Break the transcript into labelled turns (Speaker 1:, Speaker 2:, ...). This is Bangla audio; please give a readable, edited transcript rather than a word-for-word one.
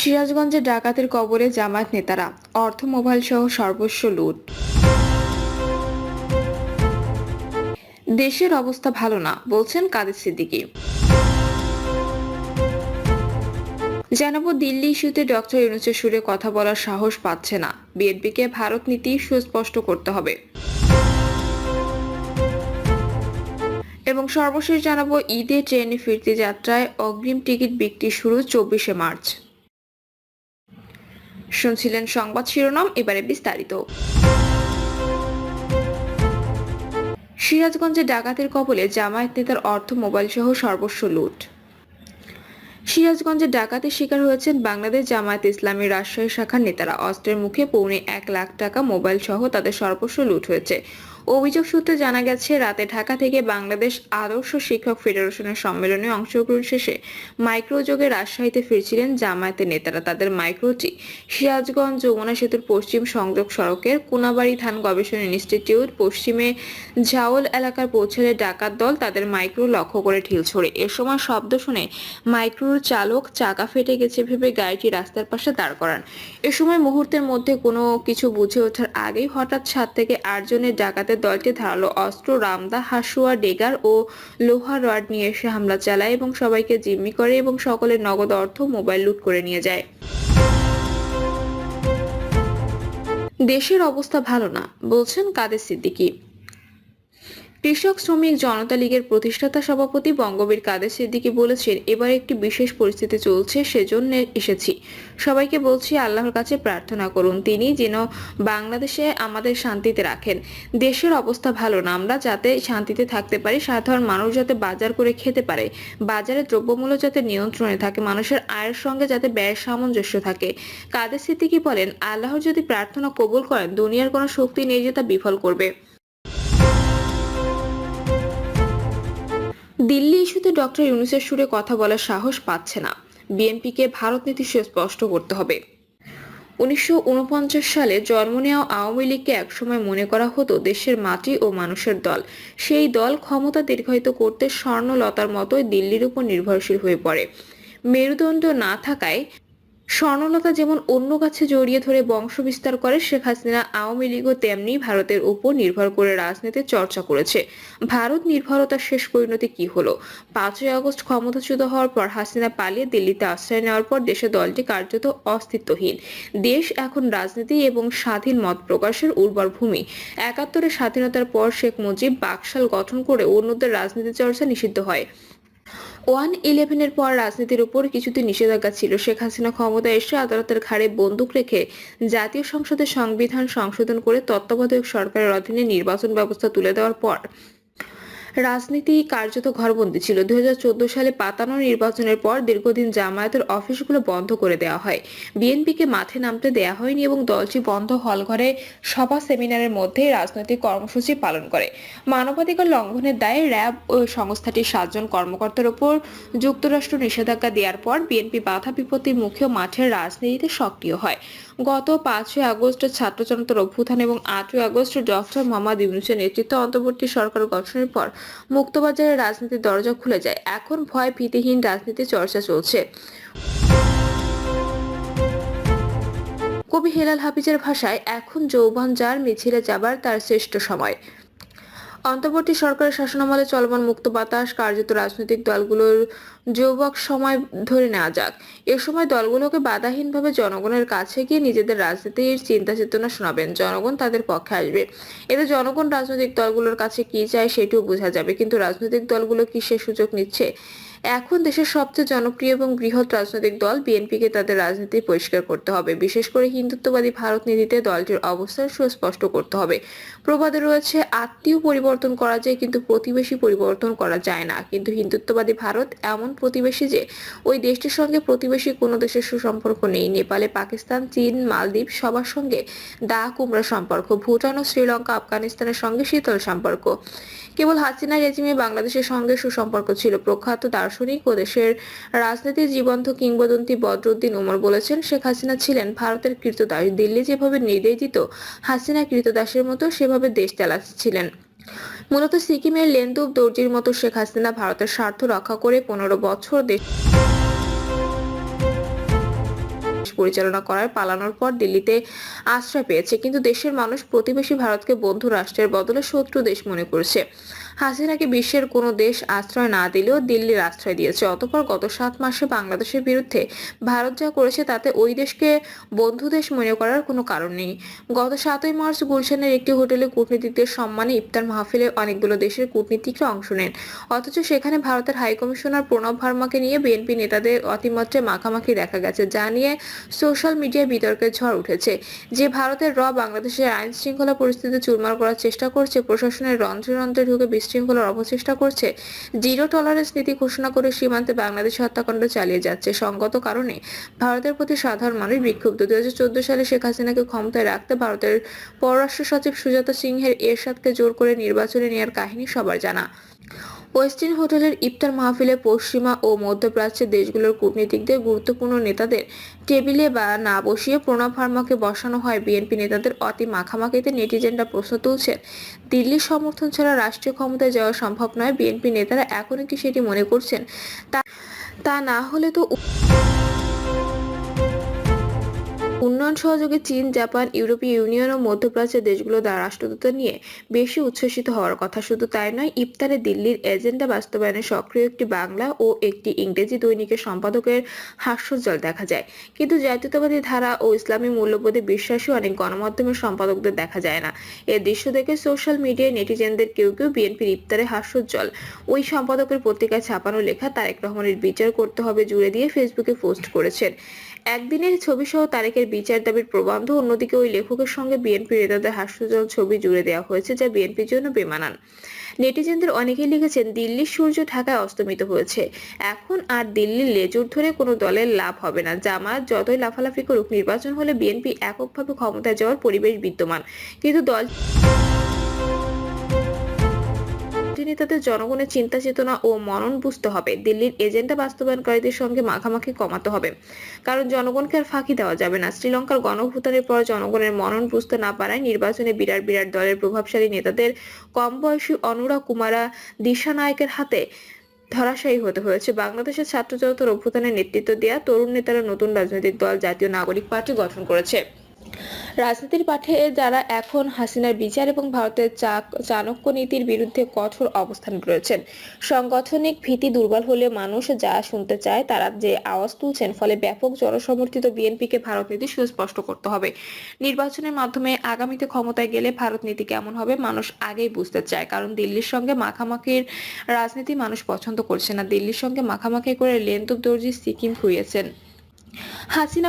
Speaker 1: সিরাজগঞ্জে ডাকাতের কবলে জামায়াত নেতারা, অর্থ মোবাইল সহ সর্বস্ব লুট। দেশের অবস্থা ভালো না বলছেন কাদের সিদ্দিকী। জানাবো দিল্লি ইস্যুতে ডক্টর ইউনূসের সুরে কথা বলার সাহস পাচ্ছে না, বিএনপিকে ভারত নীতি সুস্পষ্ট করতে হবে। এবং সর্বশেষ জানাবো ঈদে ট্রেনে ফিরতি যাত্রায় অগ্রিম টিকিট বিক্রি শুরু 24শে মার্চ। শুনছিলেন সংবাদ শিরোনাম, এবারে বিস্তারিত। সিরাজগঞ্জে ডাকাতের কবলে জামায়াত নেতার অর্থ মোবাইল সহ সর্বস্ব লুট। সিরাজগঞ্জে ডাকাতির শিকার হয়েছেন বাংলাদেশ জামায়াত ইসলামী রাজশাহী শাখার নেতারা। অস্ত্রের মুখে পৌনে 1 লাখ টাকা মোবাইল সহ তাদের সর্বস্ব লুট হয়েছে। অভিযোগ সূত্রে জানা গেছে, রাতে ঢাকা থেকে বাংলাদেশ আদর্শ শিক্ষক ফেডারেশনের সম্মেলনে অংশগ্রহণ শেষে মাইক্রোযোগে রাজশাহীতে ফিরছিলেন জামায়াতের নেতারা। তাদের মাইক্রোটি সিরাজগঞ্জ যমুনা সেতুর পশ্চিম সংযোগ সড়কের কোনাবাড়ি ধান গবেষণা ইনস্টিটিউট পশ্চিমে ঝাওল এলাকার পৌঁছলে ডাকাত দল তাদের মাইক্রো লক্ষ্য করে ঢিল ছোড়ে। এ সময় শব্দ শুনে মাইক্রোর চালক চাকা ফেটে গেছে ভেবে গাড়িটি রাস্তার পাশে দাঁড় করান। এ সময় মুহূর্তের মধ্যে কোনো কিছু বুঝে ওঠার আগেই হঠাৎ ছাদ থেকে 8 জনের ডাকাতের দলটি ধারালো অস্ত্র, রামদা, হাসুয়া, ডেগার ও লোহার রড নিয়ে এসে হামলা চালায় এবং সবাইকে জিম্মি করে এবং সকলের নগদ অর্থ মোবাইল লুট করে নিয়ে যায়। দেশের অবস্থা ভালো না বলছেন কাদের সিদ্দিকী। কৃষক শ্রমিক জনতা লীগের প্রতিষ্ঠাতা সভাপতি বঙ্গবীর কাদের সিদ্দিকী বলেছেন, এবার একটি বিশেষ পরিস্থিতি চলছে, সেজন্য এসেছি। সবাইকে বলছি আল্লাহর কাছে প্রার্থনা করুন, তিনি যেন বাংলাদেশে আমাদের শান্তিতে রাখেন। দেশের অবস্থা ভালো না, আমরা যাতে শান্তিতে থাকতে পারি, সাধারণ মানুষ যাতে বাজার করে খেতে পারে, বাজারে দ্রব্যমূল্য যাতে নিয়ন্ত্রণে থাকে, মানুষের আয়ের সঙ্গে যাতে ব্যয়ের সামঞ্জস্য থাকে। কাদের সিদ্দিকী বলেন, আল্লাহর যদি প্রার্থনা কবুল করেন, দুনিয়ার কোনো শক্তি নেই যে তা বিফল করবে। দিল্লি ইস্যুতে ডক্টর ইউনূসের সুরে কথা বলার সাহস পাচ্ছে না, বিএনপিকে ভারত নীতি সুস্পষ্ট করতে হবে। 1949 সালে জন্ম নেওয়া আওয়ামী লীগকে একসময় মনে করা হতো দেশের মাটি ও মানুষের দল। সেই দল ক্ষমতা দীর্ঘায়িত করতে স্বর্ণলতার মতোই দিল্লির উপর নির্ভরশীল হয়ে পড়ে। মেরুদণ্ড না থাকায় স্বর্ণলতা যেমন অন্য গাছে জড়িয়ে ধরে বংশ বিস্তার করে, শেখ হাসিনা আওয়ামী লীগও তেমনি ভারতের উপর নির্ভর করে রাজনীতির চর্চা করেছে। ভারত নির্ভরতার শেষ পরিণতি কি হলো? 5ই আগস্ট ক্ষমতাচ্যুত হওয়ার পর হাসিনা পালিয়ে দিল্লিতে আশ্রয় নেওয়ার পর দেশে দলটি কার্যত অস্তিত্বহীন। দেশ এখন রাজনীতি এবং স্বাধীন মত প্রকাশের উর্বর ভূমি। 71-এর স্বাধীনতার পর শেখ মুজিব বাকশাল গঠন করে অন্যদের রাজনীতি চর্চা নিষিদ্ধ হয়। 1/11-এর পর রাজনীতির উপর কিছুদিন নিষেধাজ্ঞা ছিল। শেখ হাসিনা ক্ষমতায় এসে আদালতের ঘাড়ে বন্দুক রেখে জাতীয় সংসদের সংবিধান সংশোধন করে তত্ত্বাবধায়ক সরকারের অধীনে নির্বাচন ব্যবস্থা তুলে দেওয়ার পর রাজনীতি কার্যত ঘরবন্দি ছিল। 2014 সালে পাতানো নির্বাচনের পর দীর্ঘদিন জামায়াতের অফিসগুলো বন্ধ করে দেওয়া হয়। বিএনপিকে মাঠে নামতে দেয়া হয়নি এবং দলটি বন্ধ হলঘরে সভা সেমিনারের মধ্যে রাজনৈতিক কর্মসূচি পালন করে। মানবাধিকার লঙ্ঘনের দায়ে র্যাব ও সংস্থাটির 7 জন কর্মকর্তার উপর যুক্তরাষ্ট্র নিষেধাজ্ঞা দেওয়ার পর বিএনপি বাধা বিপত্তির মুখেও মাঠের রাজনীতিতে সক্রিয় হয়। গত 5ই আগস্ট ছাত্র জনতার অভ্যুত্থান এবং 8ই আগস্ট ডক্টর মোহাম্মদ ইউনূসের নেতৃত্বে অন্তর্বর্তী সরকার গঠনের পর মুক্তবাজারে রাজনীতির দরজা খুলে যায়। এখন ভয় ভীতিহীন রাজনীতি চর্চা চলছে। কবি হেলাল হাফিজের ভাষায়, এখন যৌবন যার মিছিলে যাবার তার শ্রেষ্ঠ সময়। অন্তর্বর্তী সরকারের শাসনামলে চলমান মুক্ত বাতাস কার্যত রাজনৈতিক দলগুলোর যৌবক সময় ধরে নেওয়া যাক। এ সময় দলগুলোকে বাধাহীনভাবে জনগণের কাছে গিয়ে নিজেদের রাজনীতির চিন্তা চেতনা শোনাবেন, জনগণ তাদের পক্ষে আসবে। এতে জনগণ রাজনৈতিক দলগুলোর কাছে কি চায় সেটিও বোঝা যাবে। কিন্তু রাজনৈতিক দলগুলো কি সে সুযোগ নিচ্ছে? এখন দেশের সবচেয়ে জনপ্রিয় এবং বৃহৎ রাজনৈতিক দল বিএনপিকে তাদের রাজনীতি পরিষ্কার করতে হবে। বিশেষ করে হিন্দুত্ববাদী ভারত নীতিতে দলটির অবস্থান সুস্পষ্ট করতে হবে। প্রবাদে রয়েছে, আত্মীয় পরিবর্তন করা যায় কিন্তু প্রতিবেশী পরিবর্তন করা যায় না। কিন্তু হিন্দুত্ববাদী ভারত এমন প্রতিবেশী যে ওই দেশটির সঙ্গে প্রতিবেশী কোনো দেশের সুসম্পর্ক নেই। নেপালে, পাকিস্তান, চীন, মালদ্বীপ সবার সঙ্গে দা কুমড়া সম্পর্ক। ভুটান ও শ্রীলঙ্কা, আফগানিস্তানের সঙ্গে শীতল সম্পর্ক। কেবল হাসিনা রেজিমে বাংলাদেশের সঙ্গে সুসম্পর্ক ছিল। প্রখ্যাত দার্শনিক ও দেশের রাজনীতির জীবন্ত কিংবদন্তি বদরুদ্দিন উমর বলেছেন, শেখ হাসিনা ছিলেন ভারতের কৃতদাস। দিল্লি যেভাবে নির্দেশ দিত, হাসিনা কৃতদাসের মতো সেভাবে দেশ চালাচ্ছিলেন। মূলত সিকিমের লেন্দুব দর্জির মতো শেখ হাসিনা ভারতের স্বার্থ রক্ষা করে 15 বছর দেশ পরিচালনা করার পালানোর পর দিল্লিতে আশ্রয় পেয়েছে, কিন্তু দেশের মানুষ প্রতিবেশী ভারতকে বন্ধু রাষ্ট্রের বদলে শত্রু দেশ মনে করছে। হাসিনাকে বিশ্বের কোনো দেশ আশ্রয় না দিলেও দিল্লির আশ্রয় দিয়েছে। অতঃপর গত 7 মাসে বাংলাদেশের বিরুদ্ধে ভারত যা করেছে তাতে ওই দেশকে বন্ধু দেশ মনে করার কোনো কারণ নেই। গত 7ই মার্চ গুলশানের একটি হোটেলে কূটনীতিকদের সম্মানে ইফতার মাহফিলে অনেকগুলো দেশের কূটনীতিকরা অংশ নেন, অথচ সেখানে ভারতের হাইকমিশনার প্রণব ভার্মাকে নিয়ে বিএনপি নেতাদের অতিমাত্রায় মাখামাখি দেখা গেছে, যা নিয়ে সোশ্যাল মিডিয়ায় বিতর্কের ঝড় উঠেছে। যে ভারতের বাংলাদেশের আইন শৃঙ্খলা পরিস্থিতি চুরমার করার চেষ্টা করছে, প্রশাসনের রন্ধ্রে রন্ধ্রে ঢুকে বিশৃঙ্খলার অপচেষ্টা করছে, জিরো টলারেন্স নীতি ঘোষণা করে সীমান্তে বাংলাদেশ হত্যাকাণ্ড চালিয়ে যাচ্ছে, সঙ্গত কারণে ভারতের প্রতি সাধারণ মানুষ বিক্ষুব্ধ। 2014 সালে শেখ হাসিনাকে ক্ষমতায় রাখতে ভারতের পররাষ্ট্র সচিব সুজাতা সিংহের এরশাদকে জোর করে নির্বাচনে নেওয়ার কাহিনী সবার জানা। ওয়েস্টিন হোটেলের ইফতার মাহফিলে পশ্চিমা ও মধ্যপ্রাচ্যের দেশগুলোর কূটনীতিকদের গুরুত্বপূর্ণ নেতাদের টেবিলে বা না বসিয়ে প্রণব ভার্মাকে বসানো হয়। বিএনপি নেতাদের অতি মাখামাখিতে নেটিজেনরা প্রশ্ন তুলছেন, দিল্লির সমর্থন ছাড়া রাষ্ট্রীয় ক্ষমতায় যাওয়া সম্ভব নয়। বিএনপি নেতারা এখনও কি সেটি মনে করছেন? তা না হলে তো উন্নয়ন সহযোগে চীন, জাপান, ইউরোপীয় ইউনিয়ন ও মধ্যপ্রাচ্যের দেশগুলো দ্বারা রাষ্ট্রদূত নিয়ে বেশি উচ্ছ্বসিত হওয়ার কথা। শুধু তাই নয়, ইফতারে দিল্লির এজেন্ডা বাস্তবায়নে সক্রিয় একটি বাংলা ও একটি ইংরেজি দৈনিকের সম্পাদকের হাস্যোজ্জ্বল দেখা যায়। কিন্তু জাতীয়তাবাদী ধারা ও ইসলামী মূল্যবোধে বিশ্বাসী অনেক গণমাধ্যমের সম্পাদকদের দেখা যায় না। এর দৃশ্য দেখে সোশ্যাল মিডিয়ায় নেটিজেনদের কেউ কেউ বিএনপির ইফতারে হাস্যোজ্জ্বল ওই সম্পাদকের পত্রিকায় ছাপানো লেখা তারেক রহমানের বিচার করতে হবে জুড়ে দিয়ে ফেসবুকে পোস্ট করেছেন। একদিনের ছবি সহ তারেকের বিচার দাবির প্রবন্ধ, অন্যদিকে ওই লেখকের সঙ্গে বিএনপি নেতাদের হাস্যজ্জ্বল ছবি জুড়ে দেওয়া হয়েছে, যা বিএনপির জন্য বেমানান। নেটিজেনদের অনেকেই লিখেছেন, দিল্লির সূর্য ঢাকায় অস্তমিত হয়েছে, এখন আর দিল্লির লেজুর ধরে কোনো দলের লাভ হবে না। জামায়াত যতই লাফালাফি করুক, নির্বাচন হলে বিএনপি এককভাবে ক্ষমতায় যাওয়ার পরিবেশ বিদ্যমান, কিন্তু দল নেতাদের জনগণের চিন্তা চেতনা ও মনন বুঝতে হবে। দিল্লির এজেন্ডা বাস্তবায়নকারীদের সঙ্গে মাখামাখি কমাতে হবে, কারণ জনগণকে আর ফাঁকি দেওয়া যাবে না। শ্রীলঙ্কার গণভ্যুত্থানের পর জনগণের মনন বুঝতে না পারায় নির্বাচনে বিরাট বিরাট দলের প্রভাবশালী নেতাদের কম বয়সী অনুরা কুমারা দিশানায়কের হাতে ধরাশায়ী হতে হয়েছে। বাংলাদেশের ছাত্র জনতার অভ্যুত্থানের নেতৃত্ব দেওয়া তরুণ নেতারা নতুন রাজনৈতিক দল জাতীয় নাগরিক পার্টি গঠন করেছে। রাজনীতির মাঠে যারা এখন হাসিনার বিচার এবং ভারতের চাণক্য নীতির বিরুদ্ধে কঠোর অবস্থান রয়েছেন। সাংগঠনিক ভীতি দুর্বল হলে মানুষ যা শুনতে চায় তারা যে আওয়াজ তুলছেন, ফলে ব্যাপক জনসমর্থিত বিএনপিকে ভারত নীতি সুস্পষ্ট করতে হবে। নির্বাচনের মাধ্যমে আগামীতে ক্ষমতায় গেলে ভারত নীতি কেমন হবে মানুষ আগেই বুঝতে চায়, কারণ দিল্লির সঙ্গে মাখামাখির রাজনীতি মানুষ পছন্দ করছে না। দিল্লির সঙ্গে মাখামাখি করে লেন্দুব দর্জি সিকিম খুইয়েছেন। হাসিনা